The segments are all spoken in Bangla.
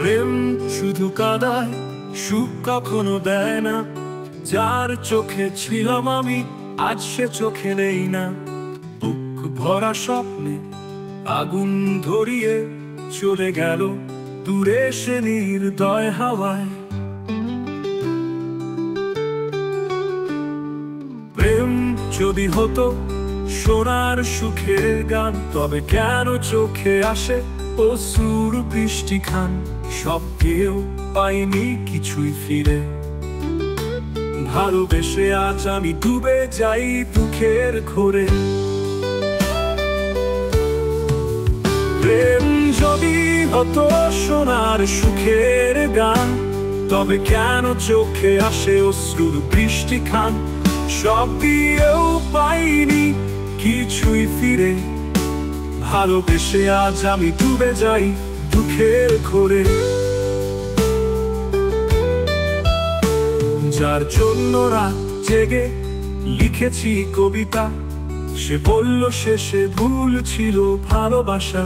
প্রেম শুধু কাঁদায়, সুখ কখনো দেয় না। যার চোখে ছিলাম আমি, আজ সে চোখে নেই না। বুক ভরা স্বপ্নে আগুন ধরিয়ে চলে গেল দূরে সে নির্দয় হাওয়ায়। প্রেম যদি হতো সোনার সুখের গান, তবে কেন চোখে আসে অশ্রুর বৃষ্টি খান। সব কেউ পাইনি কিছুই ফিরে, ভালোবেসে আজ আমি ডুবে যাই দুঃখের ঘোরে। প্রেম যদি হতো সোনার সুখের গান, তবে কেন চোখে আসে অশ্রুর বৃষ্টি খান। সব দিয়েও পাইনি কিছুই ফিরে, ভালোবেসে আজ আমি ডুবে যাই দুঃখের ঘোরে। যার জন্য রাত জেগে লিখেছি কবিতা, সে বলল শেষে ভুল ছিল ভালোবাসা।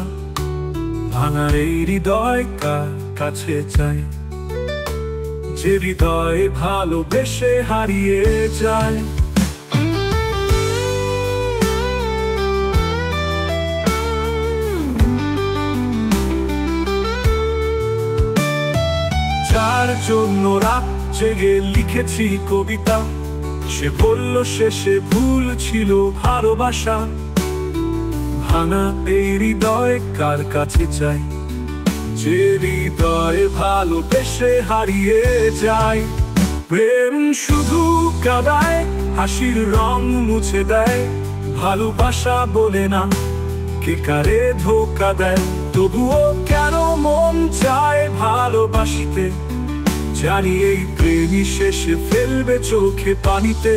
ভাঙা এই হৃদয় কার কাছে চাই, যে হৃদয় ভালোবেসে হারিয়ে যায়। যার জন্য রাত জেগে লিখেছি কবিতা, সে বলল শেষে ভুল ছিল ভালোবাসা। ভাঙা এই হৃদয় কার কাছে চাই, যে হৃদয় ভালোবেসে হারিয়ে যায়। প্রেম শুধু কাঁদায়, হাসির রং মুছে দেয়। ভালোবাসা বলে না, কে কারে ধোঁকা দেয়। তবুও কেন মন চায় ভালোবাসিতে, জানি এই প্রেমই শেষে ফেলবে চোখে পানিতে।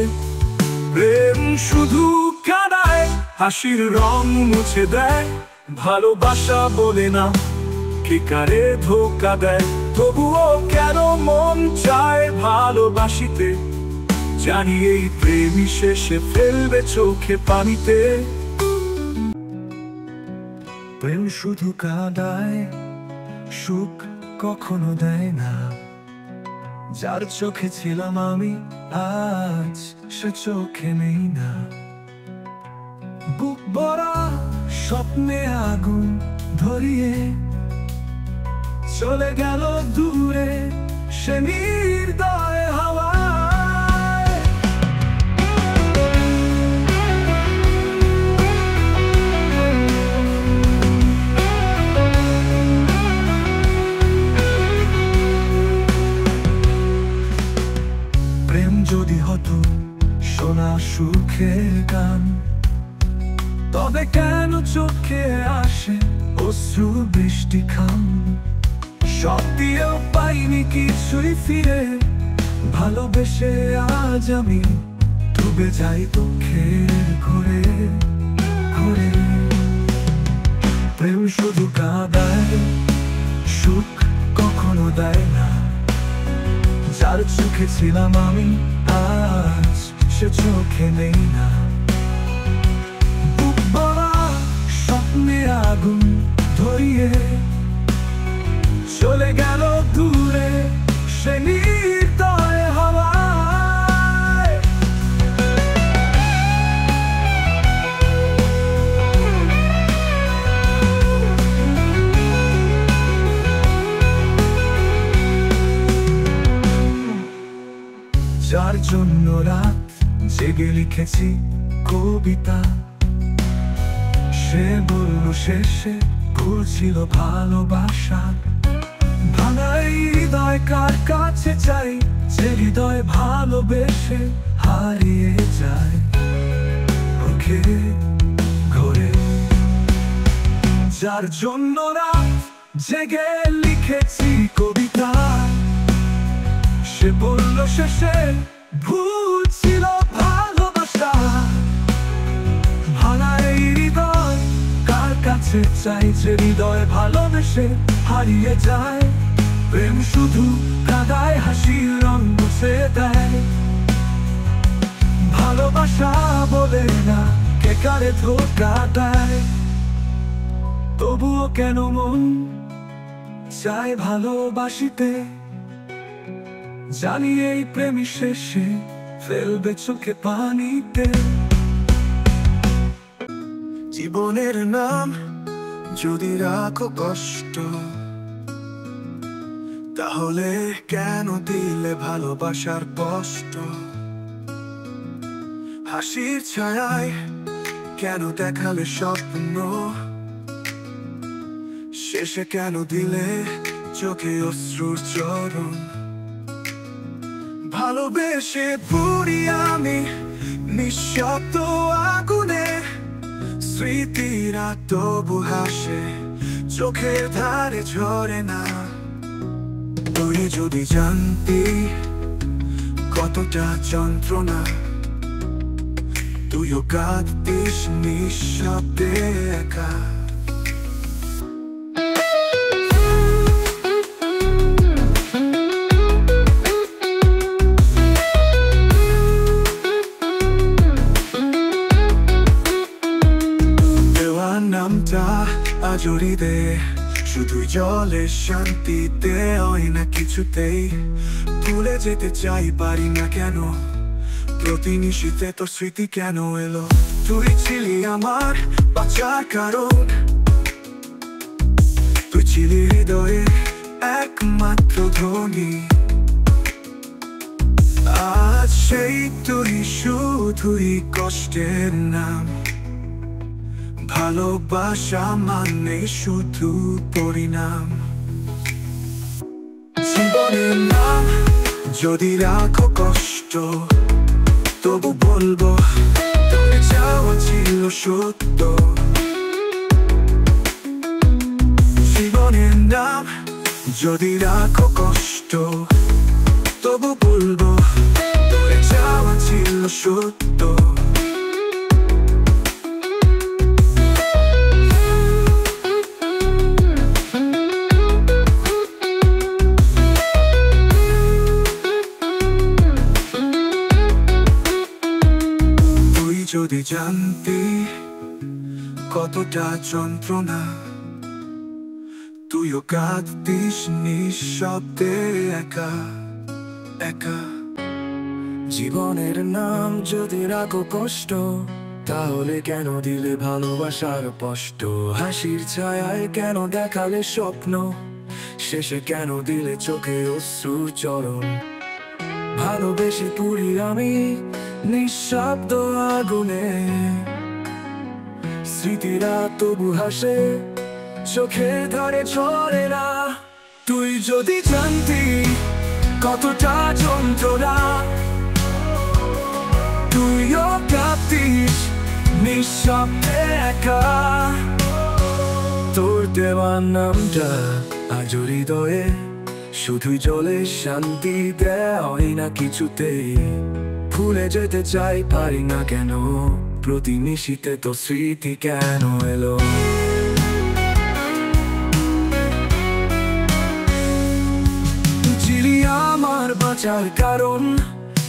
প্রেম শুধু কাঁদায়, হাসির রং মুছে দেয়। ভালোবাসা বলে না, কে কারে ধোঁকা দেয়। তবুও কেন মন চায় ভালোবাসিতে, জানি এই প্রেমই শেষে ফেলবে চোখে পানিতে। প্রেম শুধু কাঁদায়, সুখ কখনো দেয় না। যার চোখে ছিলাম আমি, আজ সে চোখে নেই না। বুক ভরা স্বপ্নে আগুন ধরিয়ে চলে গেল দূরে সে নির্দয় হাওয়ায়। প্রেম যদি হতো সোনা সুখের গান, তবে কেন চোখে আসে অশ্রু বৃষ্টি খান। সব দিয়েও পাইনি কিছুই ফিরে, ভালোবেসে আজ আমি ডুবে যাই দুঃখের ঘোরে ঘোরে। প্রেম শুধু কাঁদায়, সুখ কখনো দেয় না। যার চোখে ছিলাম আমি, আজ সে চোখে নেই না। বুক ভরা স্বপ্নে আগুন ধরিয়ে চলে গেল দূরে সে নির্দয় হাওয়ায়। যার জন্য রাত জেগে লিখেছি কবিতা, সে বলল শেষে ভুল ছিল ভালোবাসা। ভাঙা এই হৃদয় কার কাছে চাই, যে হৃদয় ভালোবেসে হারিয়ে যায় ওকে ঘোরে। যার জন্য রাত জেগে লিখেছি কবিতা, সে বলল শেষে ভুল ছিল ভালোবাসা। ভাঙা এই হৃদয় কার কাছে চাই, যে হৃদয় ভালোবেসে হারিয়ে যায়। প্রেম শুধু কাঁদায়, হাসির রং মুছে দেয়। ভালোবাসা বলে না, কে কারে ধোঁকা দেয়। তবুও কেন মন চাই ভালোবাসিতে, জানি এই প্রেমী শেষে ফেলবে চোখে পানিতে। জীবনের নাম যদি রাখো কষ্ট, তাহলে কেন দিলে ভালোবাসার কষ্ট? হাসির ছায়ায় কেন দেখালে স্বপ্ন, শেষে কেন দিলে চোখে অশ্রুর চরণ? ভালোবেসে পুরি আমি নিঃশব্দ আগুনে, স্মৃতিরা তবু হাসে, চোখের ধারে ঝরে না। তুই যদি জানতি কতটা যন্ত্রণা, তুইও কাঁদতিস নিঃশব্দে একা। নামটা আজরি দে, শুধুই জলে শান্তিতে হয় না কিছুতেই। ভুলে যেতে চাই পারি না কেন, প্রতি নিশীথে তোর স্মৃতি কেন এলো? তুই ছিলি আমার বাঁচার কারণ, তুই ছিলি হৃদয়ের একমাত্র ধ্বনি। আজ সেই তুই শুধুই কষ্টের নাম, ভালোবাসা মানে শুধু পরিণাম। জীবনের নাম যদি রাখো কষ্ট, তবু বলবো তোর চাওয়া ছিল সত্য। জীবনের নাম যদি রাখো কষ্ট, তবু বলবো তোর চাওয়া ছিল সত্য। যদি জানতি কতটা যন্ত্রণা, তুইও কাঁদতিস নিঃশব্দে একা একা। জীবনের নাম যদি রাখো কষ্ট, তাহলে কেন দিলে ভালোবাসার কষ্ট? হাসির ছায়ায় কেন দেখালে স্বপ্ন, শেষে কেন দিলে চোখে অশ্রুর চরণ? ভালোবেসে পুরি আমি নিঃশব্দ আগুনে, স্মৃতিরা তবু হাসে, চোখের ধারে ঝরে না। তুই যদি জানতি কতটা যন্ত্রণা, তুইও কাঁদতিস নিঃশব্দে একা। তোর দেওয়া নামটা আজ হৃদয়ে শুধুই জলে শান্তি দেয় না কিছুতেই। ভুলে যেতে চাই পারি না কেন, প্রতি নিশীথে তো স্মৃতি কেন এলো? তুই ছিলি আমার বাঁচার কারণ,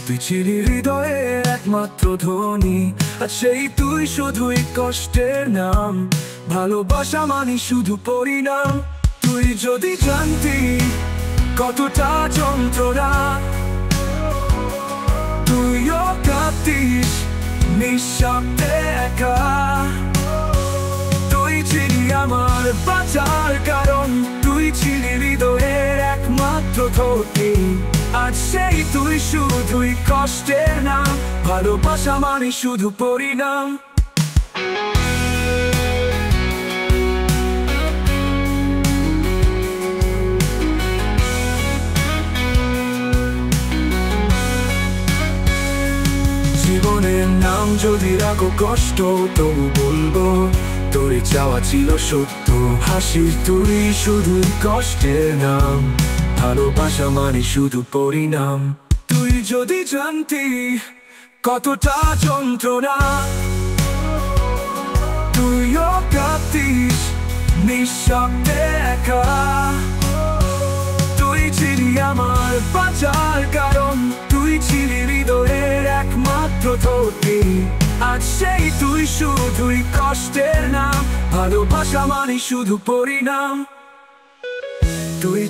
তুই ছিলি হৃদয়ের একমাত্র ধ্বনি। আর সেই তুই শুধুই কষ্টের নাম, ভালোবাসা মানে শুধু পরিণাম। তুই যদি জানতি কতটা যন্ত্রণা, তুইও কাঁদতিস নিঃশব্দে একা। তুই ছিলি আমার বাঁচার কারণ, তুই ছিলি হৃদয়ের একমাত্র ধ্বনি। আজ সেই তুই শুধুই কষ্টের নাম, ভালোবাসা মানে শুধু পরিণাম। জীবনের নাম যদি রাখো কষ্ট, তবু বলবো তোর চাওয়া ছিল সত্য। হাসির তুই শুধুই কষ্টের নাম, ভালোবাসা মানে শুধু পরিণাম। তুই যদি জানতি কতটা যন্ত্রণা, তুইও কাঁদতিস নিঃশব্দে একা। তুই ছিলি আমার বাঁচার কারণ, তুই ছিলি হৃদয়ের একমাত্র ধ্বনি। আজ সেই তুই শুধুই কষ্টের নাম, ভালোবাসা মানে শুধু পরিণাম।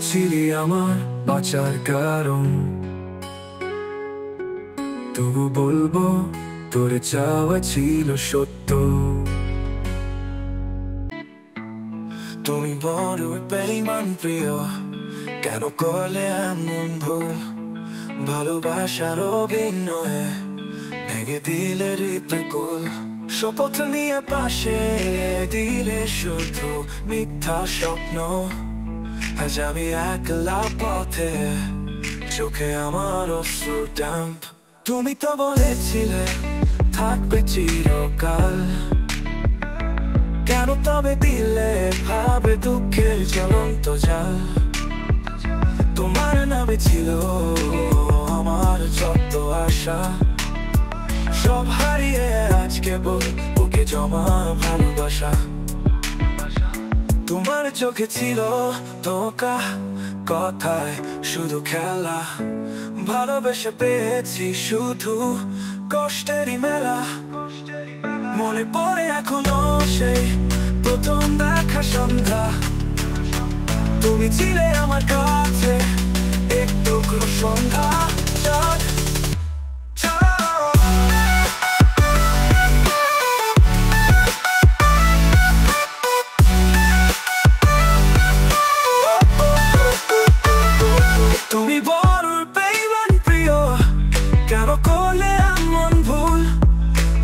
ছিলি আমার বাঁচার কারণ। তবু বলবো তোর চাওয়া ছিল সত্য। তুমি বড় বেঈমান প্রিয়, কেন করলে এমন ভুল? ভালোবাসার অভিনয়ে ভেঙে দিলে হৃদয়কুল। শপথ নিয়ে পাশে দিলে শুধু মিথ্যা স্বপ্ন। আজ আমি একলা পথে, চোখে আমার অশ্রুর ডাম্প। তুমি তো বলেছিলে থাকবে চিরকাল, কেন তবে দিলে ভাবে দুঃখের জ্বলন্ত জাল? তোমার নামে ছিল আমার যত আশা, সব হারিয়ে আজকে বুকে জমা ভালোবাসা। তোমার চোখে ছিল ধোঁকা, কথায় শুধু খেলা। ভালোবেসে পেয়েছি শুধু কষ্টেরই মেলা। মনে পড়ে এখনো সেই প্রথম দেখা সন্ধ্যা, তুমি ছিলে আমার কাছে একটু সন্ধ্যা। চাঁদ তুমি বড় বেঈমান প্রিয়, কেন করলে এমন ভুল?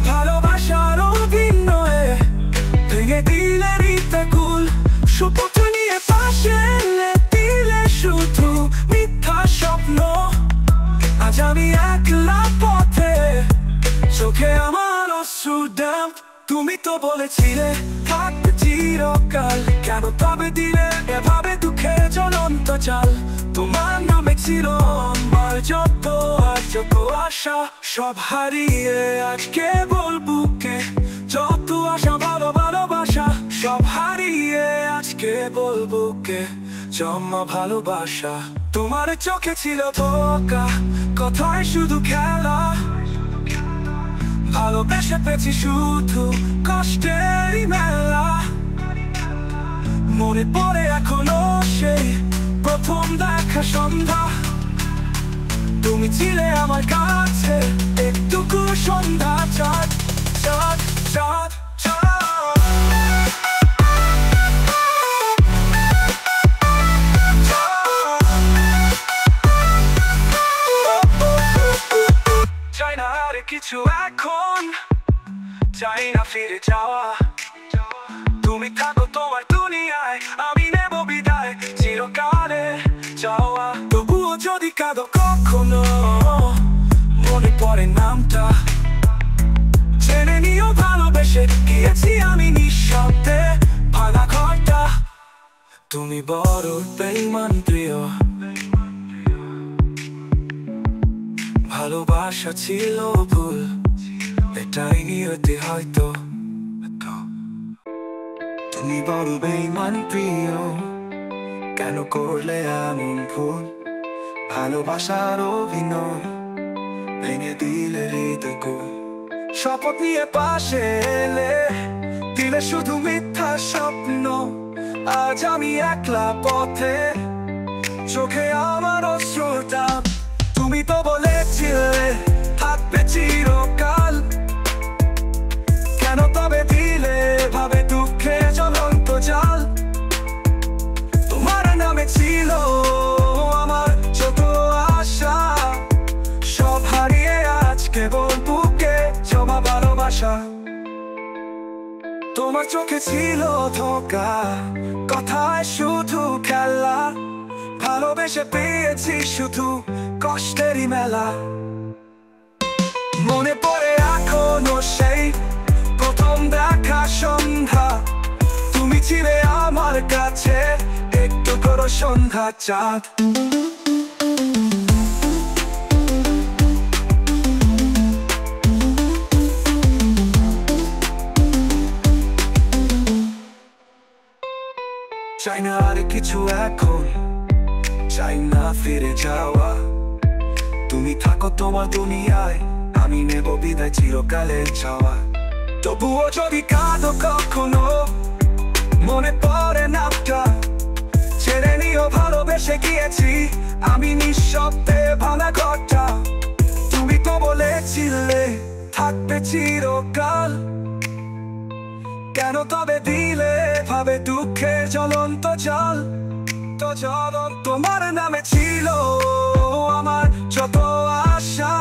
ভালোবাসার অভিনয়ে ভেঙে দিলে হৃদয়কুল। শপথ নিয়ে পাশে দিলে শুধু মিথ্যা স্বপ্ন। আজ আমি একলা পথে, চোখে আমার অশ্রুর ডাম্প। তুমি তো বলেছিলে থাকবে চিরকাল, কেন তবে দিলে এভাবে দুঃখের জ্বলন্ত জাল? তোমার নামে ছিল আমার যত আশা, সব হারিয়ে আজকে বলবো কে যত আশা। ভালোবাসা সব হারিয়ে আজকে বলবো কে জমা ভালোবাসা। তোমার চোখে ছিল ধোঁকা, কথায় শুধু খেলা। ভালোবেসে পেয়েছি শুধু কষ্টেরই মেলা। মনে পড়ে এখনো সেই প্রথম দেখা সন্ধ্যা, তুমি ছিলে আমার কাছে একটুকু সন্ধ্যা। চাঁদ চাঁদ চাঁদ চাই না আর কিছু এখন, চাই না ফিরে যাওয়া। তুমি থাকো তোমার দুনিয়ায়, আমি নেব বিদায় চিরকালে যাওয়া। তবুও যদি কাঁদো কখনো, মনে পড়ে নামটা। জেনে নিও ভালোবেসে গিয়েছি আমি নিঃশব্দে ভাঙা ঘরটা। তুমি বড় বেঈমান প্রিয়, ভালোবাসা ছিল ভুল, এটাই নিয়তি হয়তো। তুমি বড় বেঈমান প্রিয়, কেন করলে এমন ভুল? ভালোবাসার অভিনয় ভেঙে দিলে হৃদয়কুল। শপথ নিয়ে পাশে এলে দিলে শুধু মিথ্যা স্বপ্ন। আজ আমি একলা পথে, চোখে আমার অশ্রুর ডাব। তুমি তো বলেছিলে থাকবে চিরকাল, কেন তবে দিলে ভাবে দুঃখে জ্বলন্ত জাল? তোমার নামে ছিল আমার যত আশা, সব হারিয়ে আজকে বলবো কে জমা ভালোবাসা। তোমার চোখে ছিল ধোঁকা, কথায় শুধু খেলা। ভালোবেসে পেয়েছি শুধু কষ্টেরই মেলা। মনে পড়ে এখনো সেই প্রথম দেখা সন্ধ্যা, তুমি ছিলে আমার কাছে একটু করো সন্ধ্যা। চাঁদ চাই না আর কিছু এখন, চাই না ফিরে যাওয়া। তুমি থাকো তোমার দুনিয়ায়, আমি নেব বিদায় চিরকালের চাওয়া। তবুও যদি কাঁদো কখনো, মনে পড়ে নামটা। ছেড়ে নিও ভালোবেসে বেসে গিয়েছি আমি নিঃশব্দে ভাঙা ঘরটা। তুমি তো বলেছিলে থাকবে চিরকাল, কেন তবে দিলে ভাবে দুঃখের জ্বলন্ত জল? তোমার নামে ছিল আমার যত আশা,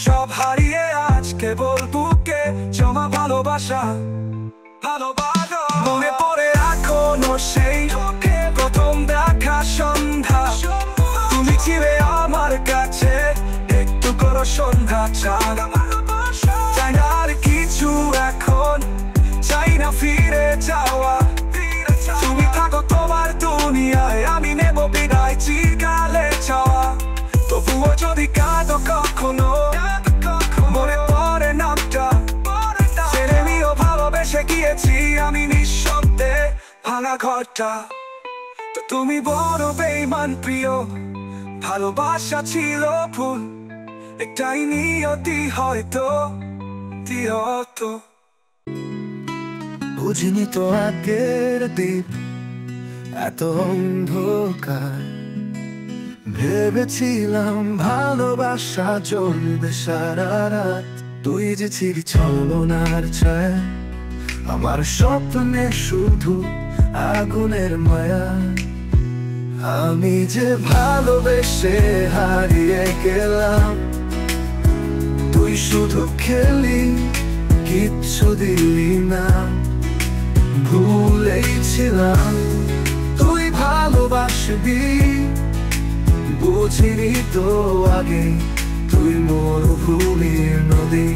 সব হারিয়ে আজ কেবল বুকে জমা ভালোবাসা। মনে পড়ে এখনো সেই প্রথম দেখা সন্ধ্যা, তুমি ছিলে আমার কাছে একটু করো সন্ধ্যা চাঁদ। চাই না আর কিছু এখন, চাই না ফিরে যাওয়া। তুমি থাকো তোমার দুনিয়ায়, আমি নেব বিদায় চিরকালে চাওয়া। তবুও যদি কাঁদো কখনো, মনে পড়ে নামটা, ছেড়ে নিও ভালোবেসে গিয়েছি আমি নিঃশব্দে ভাঙা ঘরটা। তো তুমি বড় বেঈমান প্রিয়, ভালোবাসা ছিল ভুল, একটাই নিয়তি হয়তো দিয়তো। বুঝিনি তো আগের দ্বীপ এত অন্ধকার, ভেবেছিলাম ভালোবাসা জ্বলবে সারা রাত। তুই যে ছিলি ছলনার ছায়া, আমার স্বপ্নে শুধু আগুনের মায়া। আমি যে ভালোবেসে হারিয়ে গেলাম, তুই শুধু খেলি কিচ্ছু দিলি না। ভুলেই ছিলাম তুই ভালোবাসবি, বুঝিনি তো আগে তুই মরুভূমির নদী।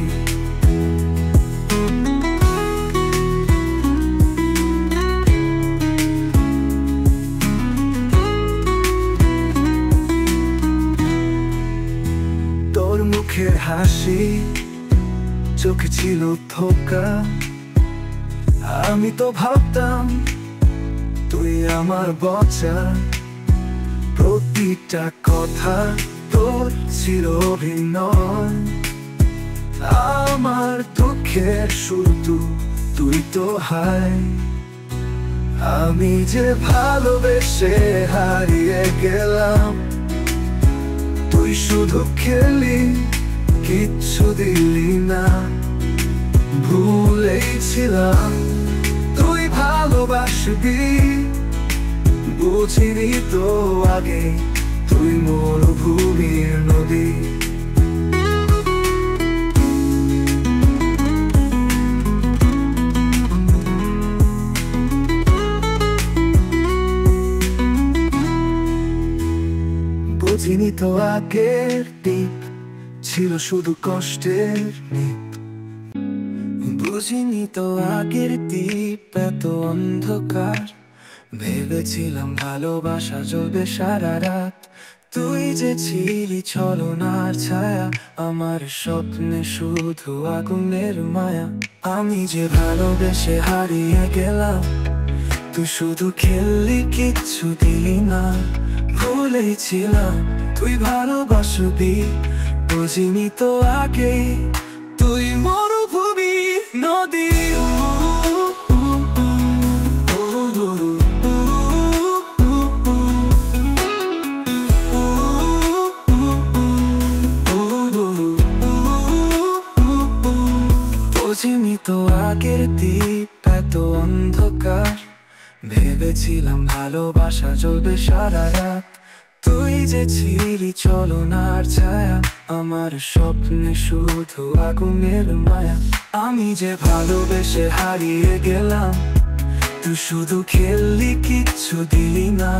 তোর মুখের হাসি চোখে ছিল ধোঁকা, আমি তো ভাবতাম তুই আমার বাঁচা। প্রতিটা কথা তোর ছিল অভিনয়, আমার দুঃখের শুধু তুই তো হায়। আমি যে ভালোবেসে হারিয়ে গেলাম, তুই শুধু খেলি কিচ্ছু দিলি না। ভুলেই ছিলাম তুই ভালোবাসবি, বুঝিনি তো আগে তুই মরুভূমির নদী। বুঝিনি তো আগের দ্বীপ ছিল শুধু কষ্টের দ্বীপ। বুঝিনি তো আগের দ্বীপ এত অন্ধকার, ভেবেছিলাম ভালোবাসা জ্বলবে সারা রাত। তুই যে ছিলি ছলনার ছায়া, আমার স্বপ্নে শুধু আগুনের মায়া। আমি যে ভালোবেসে হারিয়ে গেলাম, তুই শুধু খেললি কিচ্ছু দিলি না। ভুলেই ছিলাম তুই ভালোবাসবি, বুঝিনি তো আগে তুই মরুভূমি নদী। বুঝিনি তো আগের দ্বীপ এত অন্ধকার, ভেবেছিলাম ভালোবাসা জ্বলবে সারা রাত। তুই যে ছিলি ছলনার ছায়া, আমার স্বপ্নে শুধু আগুনের মায়া। আমি যে ভালোবেসে হারিয়ে গেলাম, তুই শুধু খেললি কিচ্ছু দিলি না।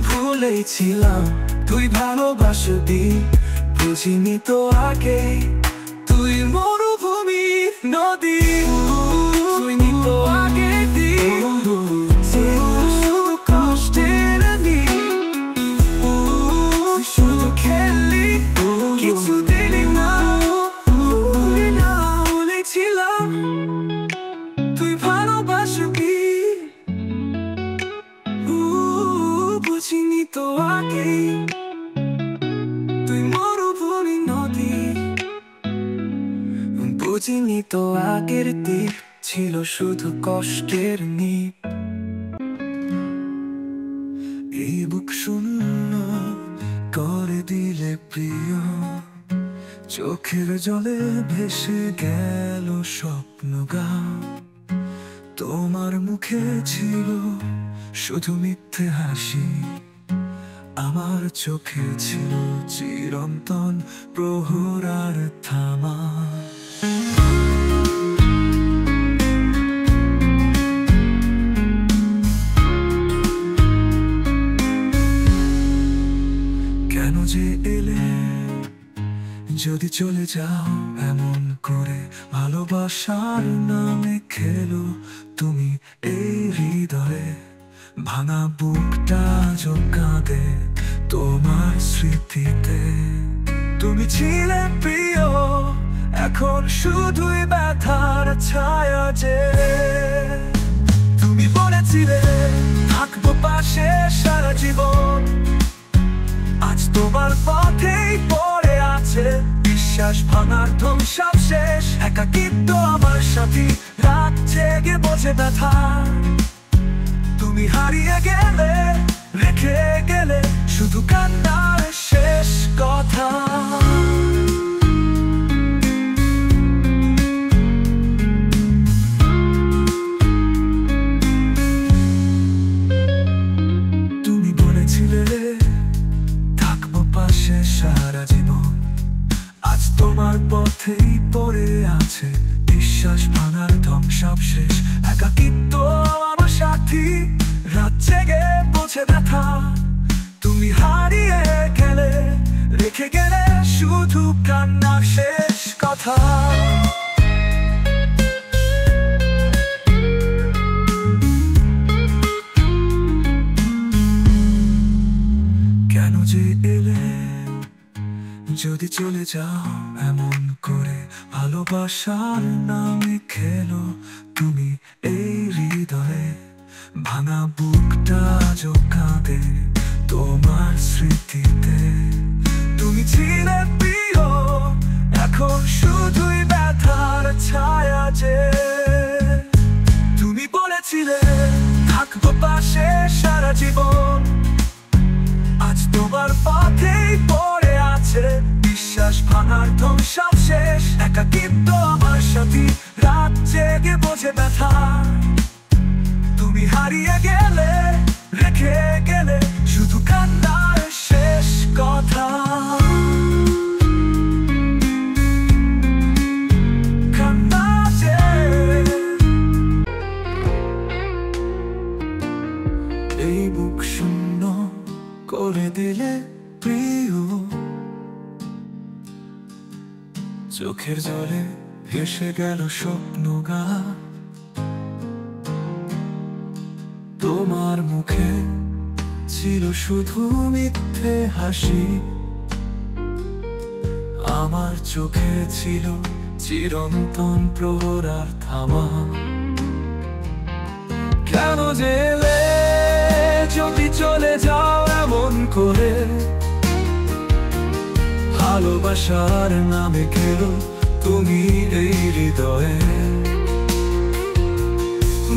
ভুলেই ছিলাম তুই ভালোবাসবি, বুঝিনি তো আগে তুই মরুভূমি নদী। বুঝিনি তো আগে কষ্টের শুধু খেললি কিছু দিলি না। বলেছিলাম তুই ভালোবাসবি, বুঝিনি তো আগে তুই মরুভূমি নদী। বুঝিনি তো আগের দ্বীপ ছিল শুধু কষ্টের নীপ। এই বুক শূন্য করে দিলে প্রিয়, চোখের জলে ভেসে গেল স্বপ্নগান। তোমার মুখে ছিল শুধু মিথ্যে হাসি, আমার চোখে ছিল চিরন্তন প্রহর আর থামা। কেন যে এলে, যদি চলে যাও এমন করে, ভালোবাসার নামে খেলো তুমি এই হৃদয়ে। ভাঙা বুকটা কাঁদে তোমার স্মৃতিতে। তুমি ছিলে প্রিয়, এখন শুধুই ব্যথার ছায়া যে। তুমি বলেছিলে থাকবো পাশে সারা জীবন, আজ তোমার পথেই পড়ে আছে বিশ্বাস ভাঙার ধ্বংসাবশেষ। একাকিত্ব আমার সাথী, রাত জেগে বোঝে ব্যথা। তুমি হারিয়ে গেলে, রেখে গেলে শুধু কান্নার শেষ কথা। তুমি বলেছিলে থাকবো পাশে সারা জীবন, আজ তোমার পথেই পড়ে আছে বিশ্বাস ভাঙার ধ্বংসাবশেষ। একাকিত্ব আমার সাথী, রাত জেগে বোঝে ব্যথা। তুমি হারিয়ে গেলে, রেখে গেলে শুধু কান্নার শেষ কথা। কেন যে এলে, যদি চলে যাও এমন করে, ভালোবাসার নামে খেলো তুমি এই হৃদয়ে। ভাঙা বুকটা কাঁদে তোমার স্মৃতিতে। তুমি ছিলে প্রিয়, এখন শুধুই ব্যথার ছায়া যে। তুমি বলেছিলে থাকবো পাশে সারা জীবন, আজ তোমার পথেই পড়ে আছে বিশ্বাস ভাঙার ধ্বংসাবশেষ। একাকিত্ব আমার সাথী, রাত জেগে বোঝে ব্যথা। তুমি হারিয়ে গেলে, রেখে গেলে শুধু কান্নার শেষ কথা। কান্না যে। এই বুক শূন্য করে দিলে প্রিয়, চোখের জলে ভেসে গেল স্বপ্নগান। তোমার মুখে ছিল শুধু মিথ্যে হাসি, আমার চোখে ছিল চিরন্তন প্রহর আর থামা। কেন যে এলে, যদি চলে যাও এমন করে, ভালোবাসার নামে খেলো তুমি এই হৃদয়ে।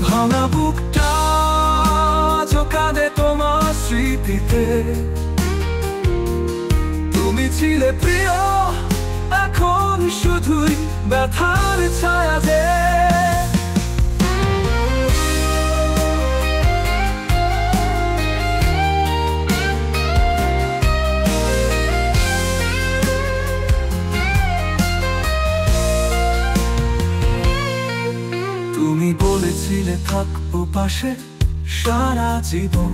ভাঙা বুকটা কাঁদে তোমার স্মৃতিতে। তুমি ছিলে প্রিয়, এখন শুধুই ব্যথার ছায়া যে। তুমি বলেছিলে থাকবো পাশে সারা জীবন,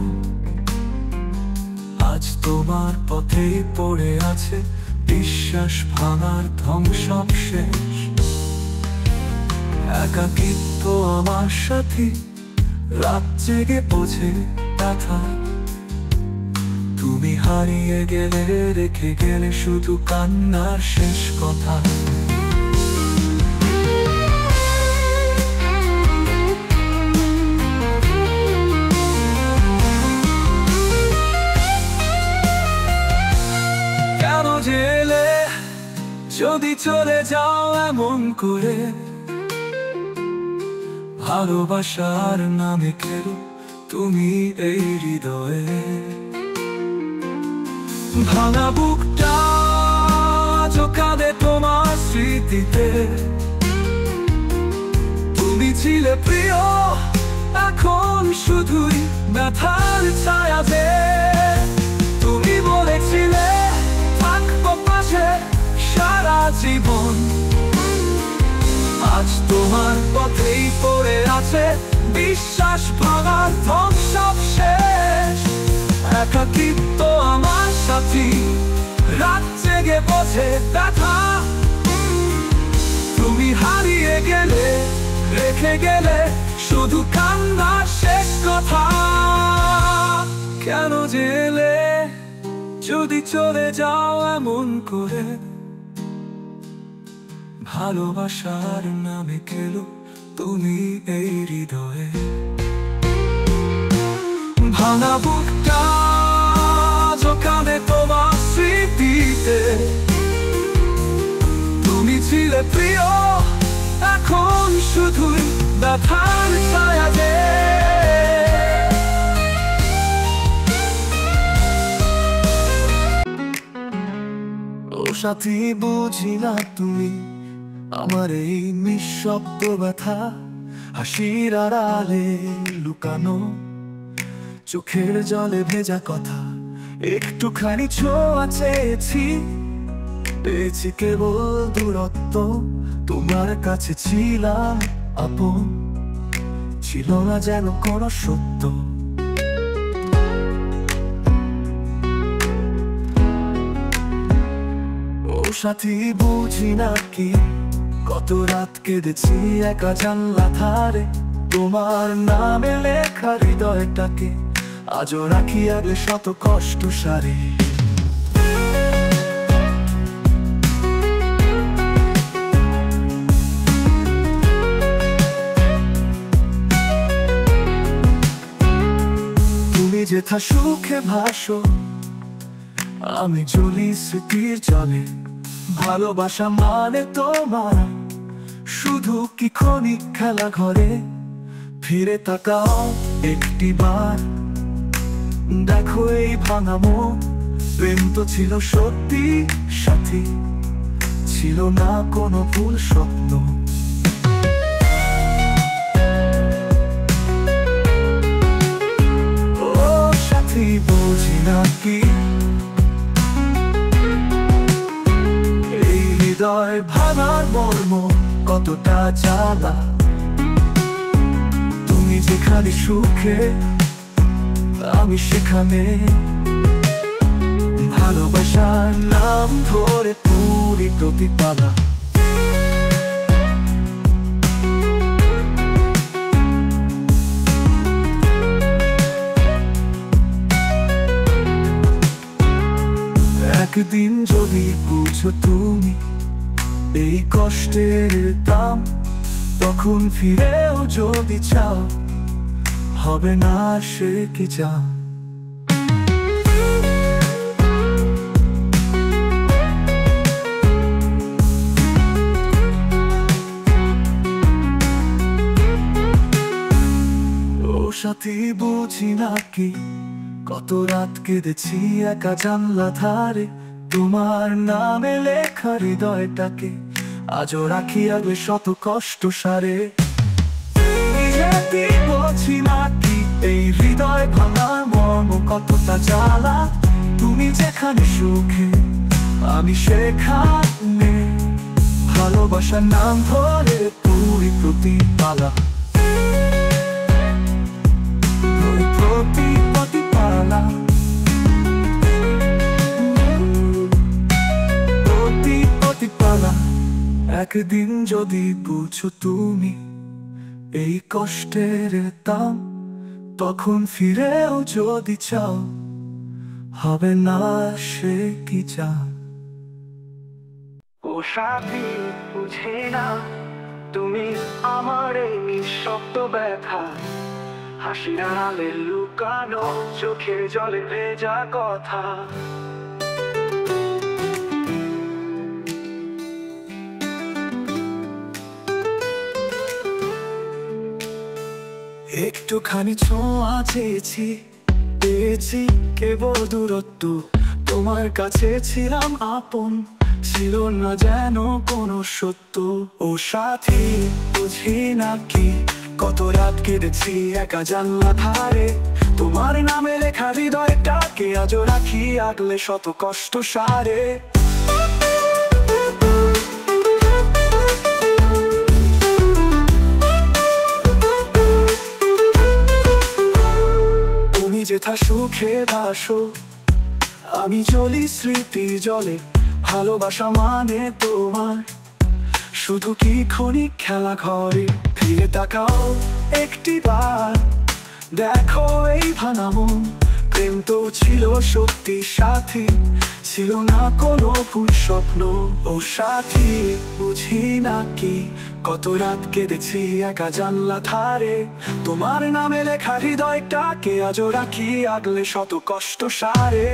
আজ তোমার পথেই পড়ে আছে বিশ্বাস ভাঙার ধ্বংসাবশেষ। একাকিত্ব আমার সাথী, রাত জেগে বোঝে ব্যথা। তুমি হারিয়ে গেলে, রেখে গেলে শুধু কান্নার শেষ কথা। জেলে, যদি চলে যাও এমন করে, ভালোবাসার নামে খেলো তুমি এই হৃদয়ে। ভাঙা বুকটা কাঁদে তোমার স্মৃতিতে। তুমি ছিলে প্রিয়, এখন শুধুই ব্যথার ছায়াতে। তুমি বলেছিলে থাকবো পাশে সারা জীবন, আজ তোমার পথেই পড়ে আছে বিশ্বাস ভাঙার ধ্বংস শেষ। একাকিত্ব আমার সাথী, রাত জেগে বোঝে ব্যথা। তুমি হারিয়ে গেলে, রেখে গেলে শুধু কান্নার শেষ কথা। কেন যে এলে, যদি চলে যাও এমন করে? ভালোবাসার নামে খেলো তুমি এই হৃদয়ে। ভাঙা বুকটা কাঁদে তোমার স্মৃতিতে। তুমি ছিলে প্রিয়, এখন শুধুই ব্যথার ছায়াতে। ও সাথী, বুঝি না তুমি আমার এই নিঃশব্দ ব্যথা। হাসির আড়ালে লুকানো চোখের জলে ভেজা কথা। একটুখানি ছোঁয়া চেয়েছি, পেয়েছি কেবল দূরত্ব। তোমার কাছে ছিলাম আপন, ছিল না যেন কোনো সত্য। ও সাথী, বুঝি না কি কত রাত কেঁদেছি একা জানলা ধারে। তোমার নামে লেখা হৃদয়টাকে আজও রাখি আগে শত কষ্ট সারে। তুমি যেথা সুখে ভাসো, আমি জ্বলি স্মৃতির জলে। ভালোবাসা মানে তোমার শুধু কি ক্ষণিক খেলা ঘরে। ফিরে তাকাও একটি বার, দেখো এই ভাঙা মন। প্রেম তো ছিল সত্যি সাথী, ছিল না কোনো ভুল স্বপ্ন। ও সাথী, বুঝি না কি এই হৃদয় ভাঙার মর্ম কতটা জ্বালা। তুমি যেখানে সুখে, আমি সেখানে। ভালোবাসার নাম ধরে পুরি প্রতিপালা। একদিন যদি বুঝো তুমি এই কষ্টের দাম, তখন ফিরেও যদি চাও হবে না সে কি চাও। ও সাথী, বুঝি না কি কত রাত কেঁদেছি একা জানলা ধারে। তোমার নামে লেখা হৃদয়টাকে আজও রাখি আগে শত কষ্ট সারে। বুঝি না কি এই হৃদয় ভাঙার মর্ম কতটা জ্বালা। তুমি যেখানে সুখে, আমি সেখানে। ভালোবাসার নাম ধরে পুরি প্রতিপালা। প্রতিপালা, প্রতিপালা। একদিন যদি বুঝো তুমি এই কষ্টের দাম, তখন ফিরেও যদি চাও হবে না সে কি চাও। ও সাথী, বুঝি না তুমি আমার এই নিঃশব্দ ব্যথা। হাসির আড়ালে লুকানো চোখের জলে ভেজা কথা। একটুখানি ছোঁয়া চেয়েছি, পেয়েছি কেবল দূরত্ব। তোমার কাছে ছিলাম আপন, ছিল না যেন কোনো সত্য। ও সাথী, বুঝি না কি কত রাত কেঁদেছি একা জানলা ধারে। তোমার নামে লেখা হৃদয়টাকে আজও রাখি আগলে শত কষ্ট সারে। তুমি যেথা সুখে ভাসো, আমি চলি স্মৃতির জলে। ভালোবাসা মানে তোমার শুধু কি ক্ষণিক খেলা ঘরে। ফিরে তাকাও একটি বার, দেখো এই ভাঙা মন। প্রেম তো ছিল সত্যি সাথী, ছিল না কোনো ভুল স্বপ্ন। ও সাথী, বুঝি না কি কত রাত কেঁদেছি একা জানলা ধারে। তোমার নামে লেখা হৃদয়টাকে আজও রাখি আগলে শত কষ্ট সারে।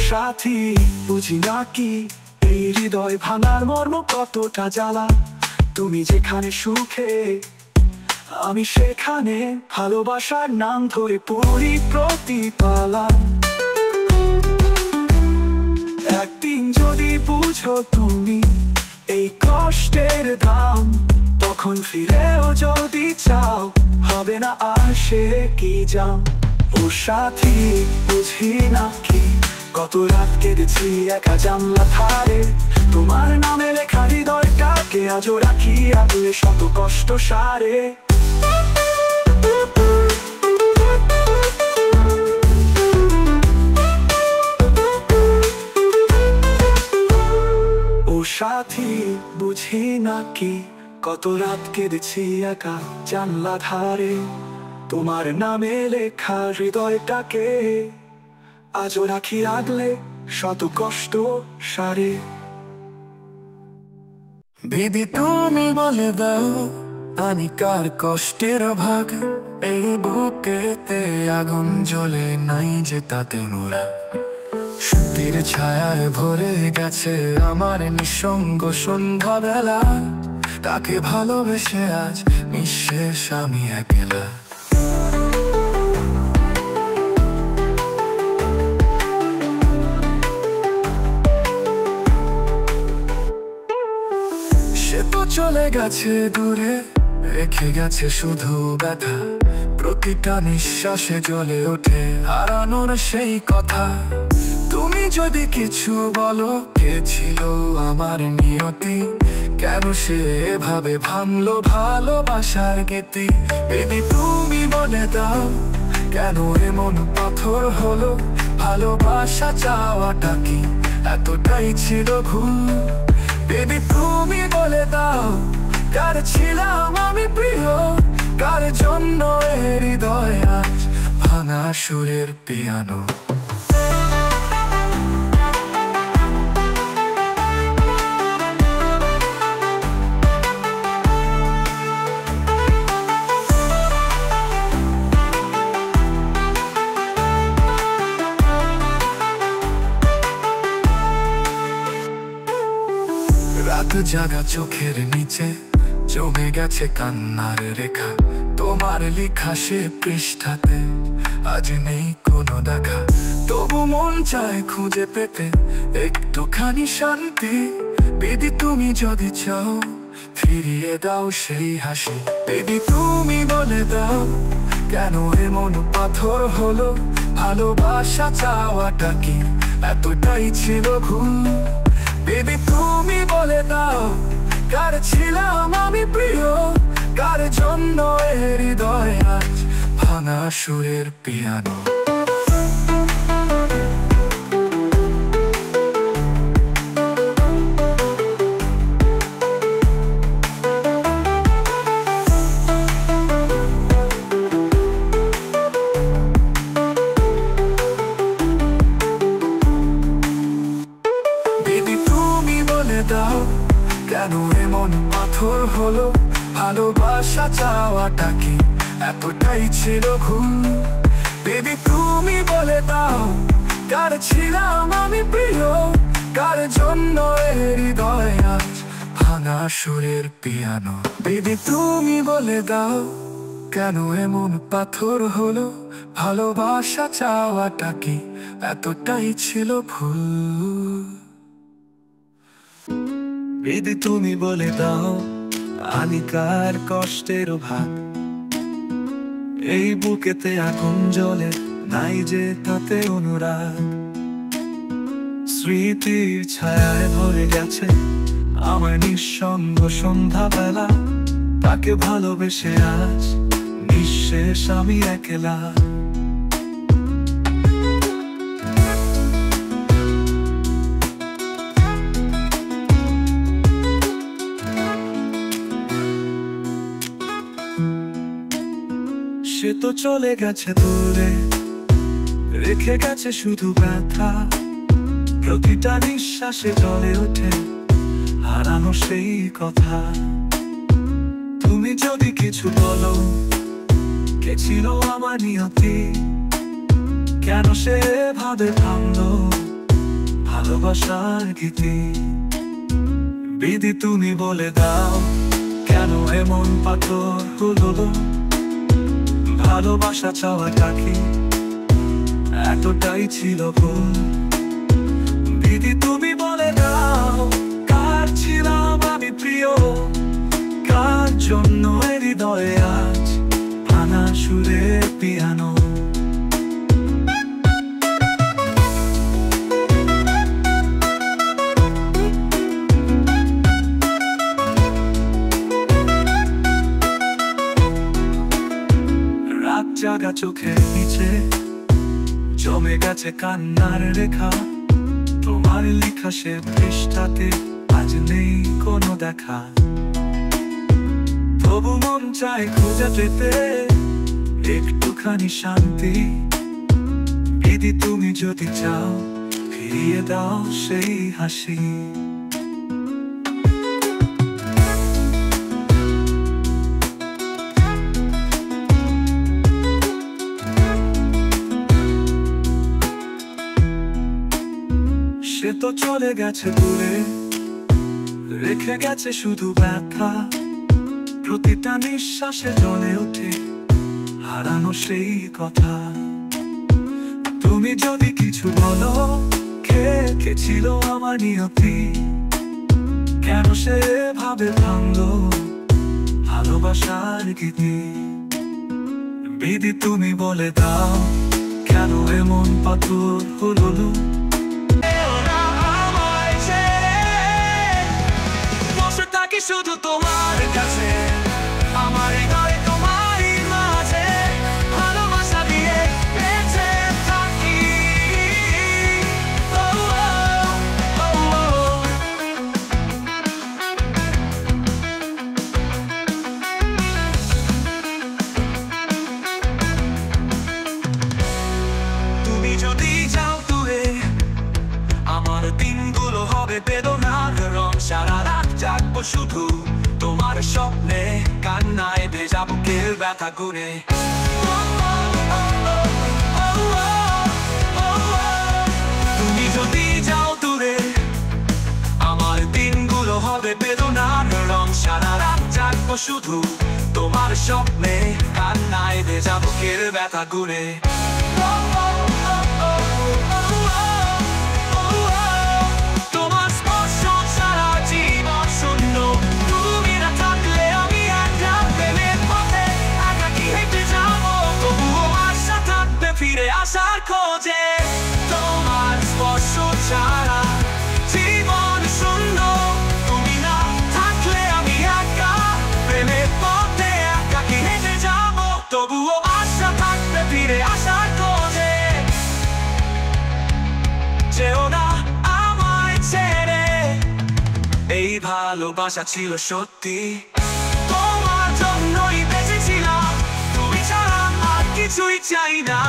সাথী, বুঝি না কি এই হৃদয় ভাঙার মর্ম কতটা জ্বালা। তুমি যেখানে সুখে, আমি সেখানে। ভালোবাসার নাম ধরে পড়ি প্রতিপালা। একদিন যদি বুঝো তুমি এই কষ্টের দাম, তখন ফিরেও যদি চাও হবে না আর সে কি জাম। ও সাথী, বুঝি না কি কত রাত কেঁদেছি একা জানলা ধারে। তোমার নামে লেখা হৃদয়টাকে আজও রাখি আগলে শত কষ্ট সারে। ও সাথী, বুঝি না কি কত রাত কেঁদেছি একা জানলা ধারে। তোমার নামে লেখা হৃদয়টাকে আজও রাখি আগলে শত কষ্ট সারে। দিদি তুমি বলে দাও, আমি কার কষ্টের ভাগ। এই বুকেতে আগুন জ্বলে নাই যে তাতে মোরা। স্মৃতির ছায়ায় ভরে গেছে আমার নিঃসঙ্গ সন্ধ্যাবেলা। তাকে ভালোবেসে আজ নিঃশেষ আমি একলা। চলে গেছে দূরে, রেখে গেছে শুধু ব্যথা। প্রতিটা নিঃশ্বাসে জ্বলে ওঠে হারানোর সেই কথা। তুমি যদি কিছু বলো, কে ছিল আমার নিয়তি? কেন সে এভাবে ভাঙলো ভালোবাসার গীতি? বেবি তুমি বলে দাও, কেন এমন পাথর হলো? ভালোবাসা চাওয়াটা কি এতটাই ছিল ভুল? বেবি তুমি বলে দাও, কার ছিলাম আমি প্রিয়? কার জন্য হৃদয় আজ ভাঙা সুরের পিয়ানো? রাত জাগা চোখের নিচে জমে গেছে কান্নার রেখা। তোমার লেখা সে পৃষ্ঠাতে আজ নেই কোনো দেখা। তবু মন চায় খুঁজে পেতে একটুখানি শান্তি। বেবি তুমি যদি চাও, ফিরিয়ে দাও সেই হাসি। বেবি তুমি বলে দাও, কেন এমন পাথর হলো? ভালোবাসা চাওয়াটা কি এতটাই ছিল ভুল? বেবি তুমি বলে দাও, কার ছিলাম আমি প্রিয়? কার জন্য হৃদয় আজ ভাঙা সুরের পিয়ানো? কেন এমন পাথর হলো? ভালোবাসা চাওয়াটা কি এতটাই ছিল ভুল? বেবি তুমি বলে দাও, কার ছিলাম আমি প্রিয়? কার জন্য হৃদয় আজ ভাঙা ভাঙা সুরের পিয়ানো। দিদি তুমি বলে দাও, কেন এমন পাথর হলো? ভালোবাসা চাওয়াটা কি এতটাই ছিল ভুল? দিদি তুমি বলে দাও, আমি কার কষ্টের ভাগ? এই বুকেতে আগুন জ্বলে, নাই যে তাতে অনুরাগ। স্মৃতির ছায়ায় ভরে গেছে আমার নিঃসঙ্গ সন্ধ্যাবেলা। তাকে ভালোবেসে আজ নিঃশেষ আমি একলা। সে তো চলে গেছে দূরে, রেখে গেছে শুধু ব্যথা। প্রতিটা নিঃশ্বাসে জ্বলে ওঠে হারানো সেই কথা। তুমি যদি কিছু বলো, কে ছিল আমার নিয়তি? কেন সে ভাবে ভাঙলো ভালোবাসার গীতি? বিধি তুমি বলে দাও, কেন এমন পাথর হলো? ভালোবাসা চাওয়াটা কি এতটাই ছিল ভুল? দিদি তুমি বলে দাও, কার ছিলাম আমি প্রিয়? কার জন্য হৃদয়ে আজ ভাঙা সুরের পিয়ানো? রাত জাগা চোখের নিচে জমে গেছে কান্নার রেখা। তোমার লেখা সে পৃষ্ঠাতে আজ নেই কোনো দেখা। তবু মন চায় খুঁজে পেতে একটুখানি শান্তি। দিদি তুমি যদি চাও, ফিরিয়ে দাও সেই হাসি। সে তো চলে গেছে দূরে, রেখে গেছে শুধু ব্যথা। প্রতিটা নিঃশ্বাসে জ্বলে ওঠে হারানো সেই কথা। তুমি যদি কিছু বলো, কে ছিল আমার নিয়তি? কেন সে ভাবে ভাঙলো ভালোবাসার গীতি? বিধি তুমি বলে দাও, কেন এমন পাথর হলো? শুধু তোমার কাছে আমার হৃদয় তোমারই মাঝে ভালোবাসা দিয়ে বেঁচে থাকি। তুমি যদি যাও দূরে, আমার দিনগুলো হবে বেদনার রং। সারা রাত জাগবো শুধু তোমার স্বপ্নে, কান্নায় ভেজা বুকের ব্যথা গুনে। তুমি যদি যাও দূরে, আমার দিনগুলো হবে বেদনার রং। সারা রাত জাগবো শুধু তোমার স্বপ্নে, কান্নায় ভেজা বুকের ব্যথা গুনে। ফিরে আসার খোঁজে তোমার স্পর্শ ছাড়া জীবন শূন্য। তুমি না থাকলে আমি একা, প্রেমের পথে একাকী হেঁটে যাব। তবুও আশা থাকবে ফিরে আসার খোঁজে। যেও না আমায় ছেড়ে, এই ভালোবাসা ছিল সত্যি। তোমার জন্যই বেঁচেছিলাম, তুমি ছাড়া আর কিছুই চাই না।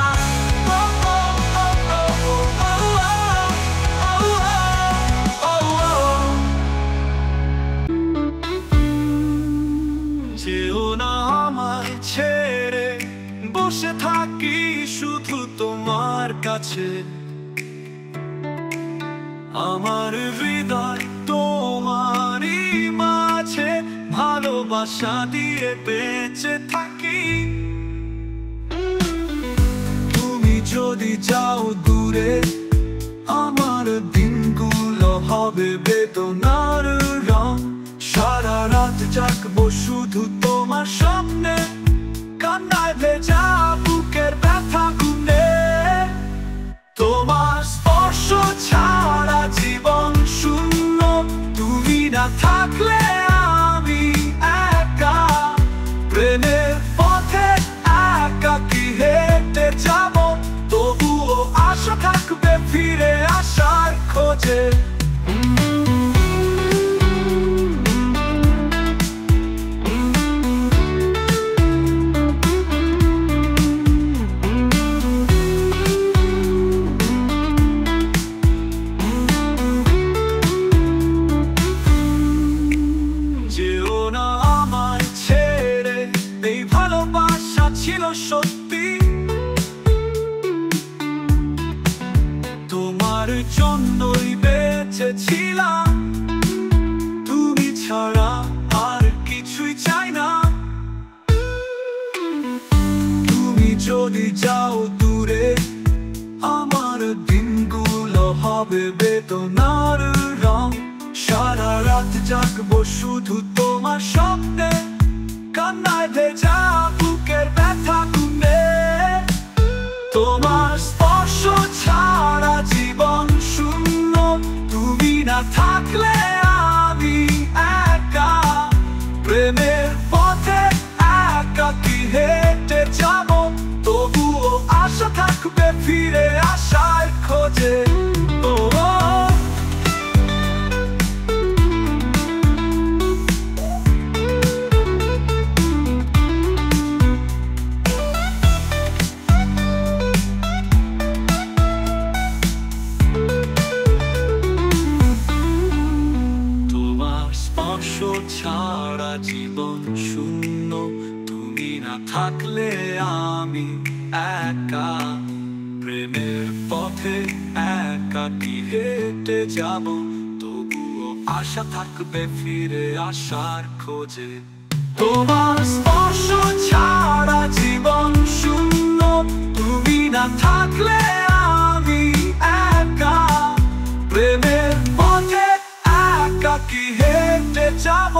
যেও না আমায় ছেড়ে, বসে থাকি শুধু তোমার কাছে। আমার হৃদয় তোমারই মা। আশা দিয়ে বেঁচে থাকি। তুমি যদি যাও দূরে, আমার দিনগুলো হবে বেদনার রং। সারা রাত জাগবো শুধু তোমার সামনে, কান্নায় ভেজা বুকের ব্যথা গুনে। তোমার স্পর্শ ছাড়া জীবন শূন্য, তুমি না থাকলে আমি একা। প্রেমের পথে একাকী হেঁটে যাব, তবুও আশা থাকবে ফিরে আসার খোঁজে। যেও না আমায় ছেড়ে, এই ভালোবাসা ছিল সত্যি। তোমার জন্যই বেঁচেছিলাম, তুমি ছাড়া আর কিছুই চাই না। তুমি যদি যাও দূরে, আমার দিনগুলো হবে বেদনার রং। সারা রাত জাগবো শুধু তোমার স্বপ্নে, কান্নায় ভেজা বুকের ব্যথা গুনে। তোমার স্পর্শ ছাড়া জীবন শূন্য, তুমি না থাকলে আমি একা। প্রেমের পথে একাকী হেঁটে যাব, তবুও আশা থাকবে ফিরে আসার খোঁজে। স্পর্শ ছাড়া জীবন শূন্য, তুমি না থাকলে আমি একা। প্রেমের পথে একাকী হেঁটে যাব, তবুও আশা থাকবে ফিরে আসার খোঁজে। তোমার স্পর্শ ছাড়া জীবন শূন্য, তুমি না থাকলে আমি একা। প্রেমের পথে একাকী হেঁটে যাব।